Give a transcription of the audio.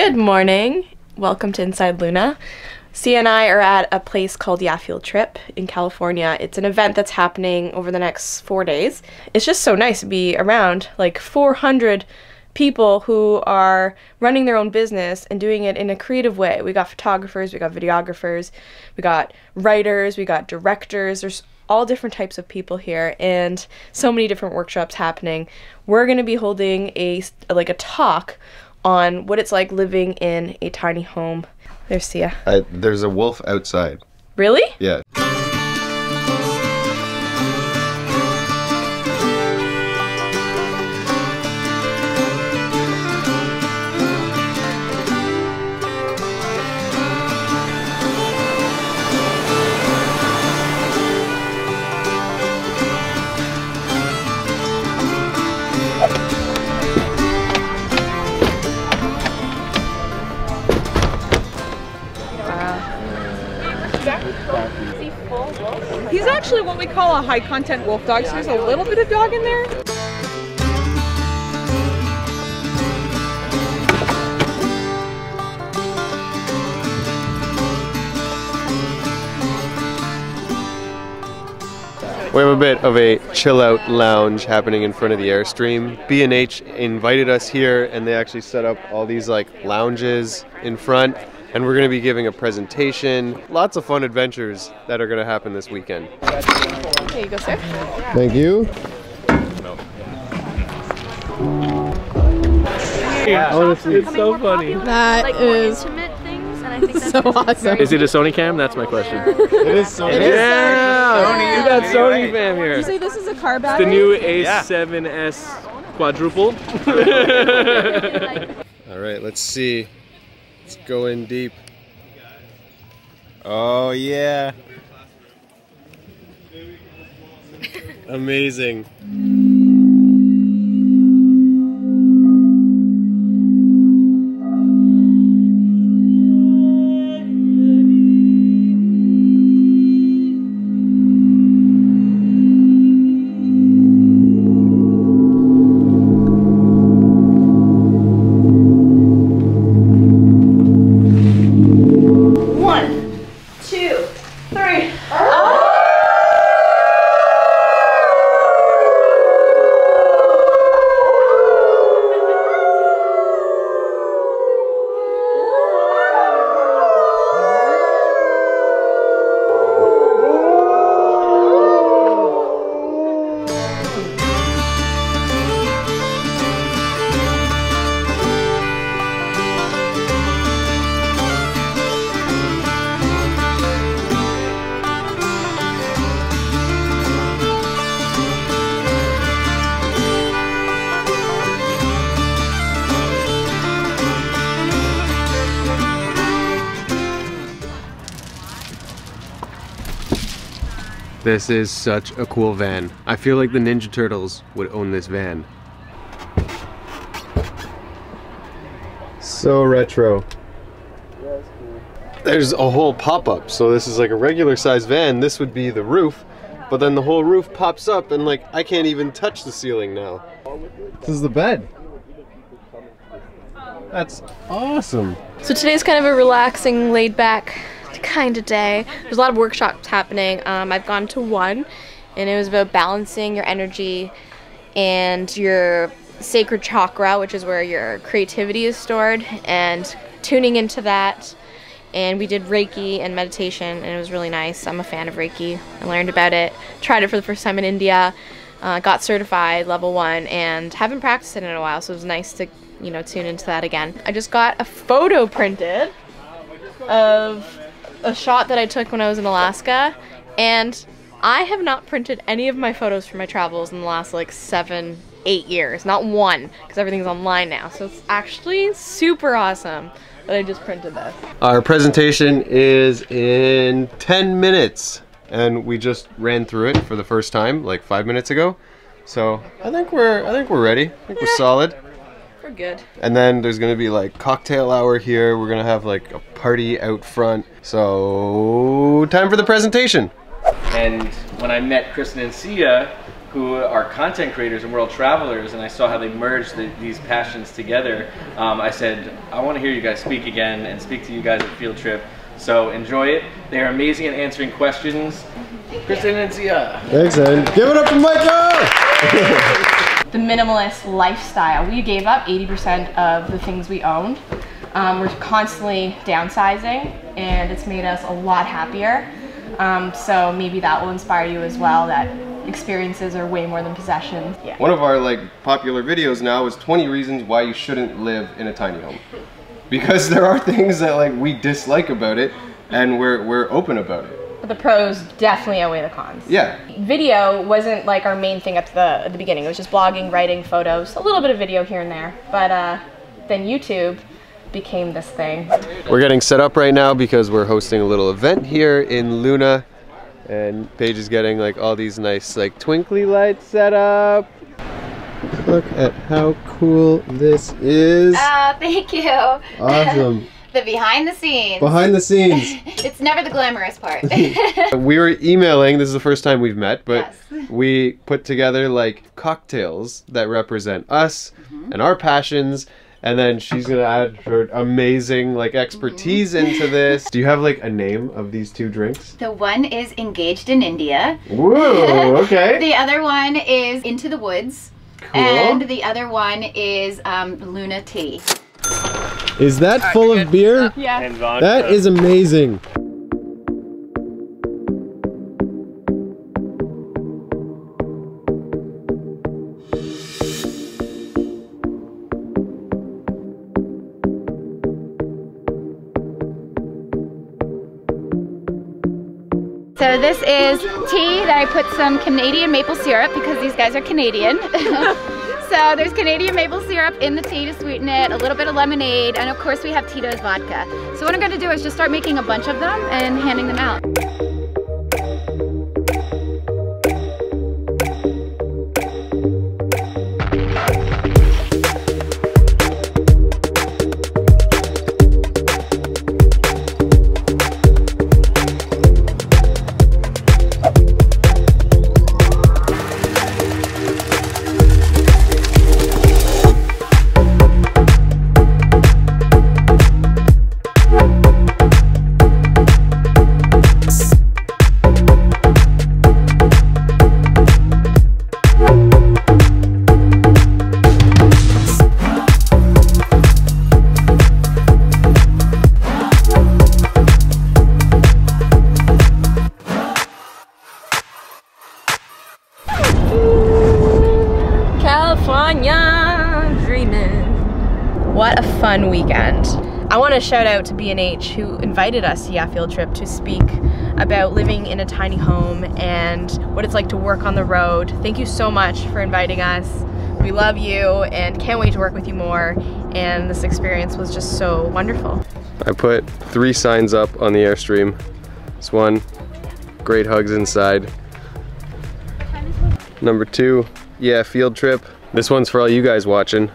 Good morning. Welcome to Inside Luna. Sia and I are at a place called Yeah Field Trip in California. It's an event that's happening over the next 4 days. It's just so nice to be around like 400 people who are running their own business and doing it in a creative way. We got photographers, we got videographers, we got writers, we got directors. There's all different types of people here and so many different workshops happening. We're going to be holding a talk on what it's like living in a tiny home. There's Sia. There's a wolf outside. Really? Yeah. He's actually what we call a high content wolf dog, so there's a little bit of dog in there. We have a bit of a chill out lounge happening in front of the Airstream. B&H invited us here and they actually set up all these like lounges in front. And we're going to be giving a presentation. Lots of fun adventures that are going to happen this weekend. Here you go, sir. Thank you. Yeah. Honestly, it's so funny. That like is intimate things, and I think that's so awesome. Is it a Sony cam? That's my question. It is Sony. Yeah! You got Sony fam here. Did you say this is a car The battery? new A7S quadruple. All right, let's see. Let's go in deep. Oh yeah. Amazing. This is such a cool van. I feel like the Ninja Turtles would own this van. So retro. There's a whole pop-up. So this is like a regular size van. This would be the roof, but then the whole roof pops up and like I can't even touch the ceiling now. This is the bed. That's awesome. So today's kind of a relaxing, laid-back kind of day. There's a lot of workshops happening. I've gone to one and it was about balancing your energy and your sacred chakra, which is where your creativity is stored, and tuning into that. And we did Reiki and meditation and it was really nice. I'm a fan of Reiki. I learned about it, tried it for the first time in India, got certified level 1 and haven't practiced it in a while, so it was nice to, you know, tune into that again. I just got a photo printed of a shot that I took when I was in Alaska, and I have not printed any of my photos from my travels in the last like 7-8 years. Not one, because everything's online now. So it's actually super awesome that I just printed this. Our presentation is in 10 minutes and we just ran through it for the first time like 5 minutes ago. So I think we're ready. I think we're solid. We're good. And then there's gonna be like cocktail hour here. We're gonna have like a party out front. So time for the presentation. And when I met Kristen and Sia, who are content creators and world travelers, and I saw how they merged these passions together. I said, I want to hear you guys speak again and speak to you guys at Field Trip. So enjoy it. They're amazing at answering questions. Kristen and Sia. Thanks, and give it up for Michael! The minimalist lifestyle. We gave up 80% of the things we owned. We're constantly downsizing, and it's made us a lot happier. So maybe that will inspire you as well, that experiences are way more than possessions. Yeah. One of our popular videos now is 20 reasons why you shouldn't live in a tiny home. Because there are things that we dislike about it, and we're open about it. But the pros definitely outweigh the cons. Yeah. Video wasn't our main thing at the beginning. It was just blogging, writing, photos, a little bit of video here and there. But then YouTube became this thing. We're getting set up right now because we're hosting a little event here in Luna, and Paige is getting all these nice twinkly lights set up. Look at how cool this is. Oh, thank you. Awesome. The behind the scenes. Behind the scenes. It's never the glamorous part. We were emailing, this is the first time we've met, but yes. We put together cocktails that represent us and our passions, and then she's gonna add her amazing expertise into this. Do you have a name of these two drinks? The one is Engaged in India. Whoa, okay. The other one is Into the Woods. Cool. And the other one is Luna Tea. Is that full of beer? Yeah. And vodka. That is amazing. So this is tea that I put some Canadian maple syrup because these guys are Canadian. So there's Canadian maple syrup in the tea to sweeten it, a little bit of lemonade, and of course we have Tito's vodka. So what I'm going to do is just start making a bunch of them and handing them out. What a fun weekend. I want to shout out to B&H who invited us to Field Trip to speak about living in a tiny home and what it's like to work on the road. Thank you so much for inviting us. We love you and can't wait to work with you more, and this experience was just so wonderful. I put 3 signs up on the Airstream. This one, great hugs inside. Number 2, yeah, Field Trip. This one's for all you guys watching.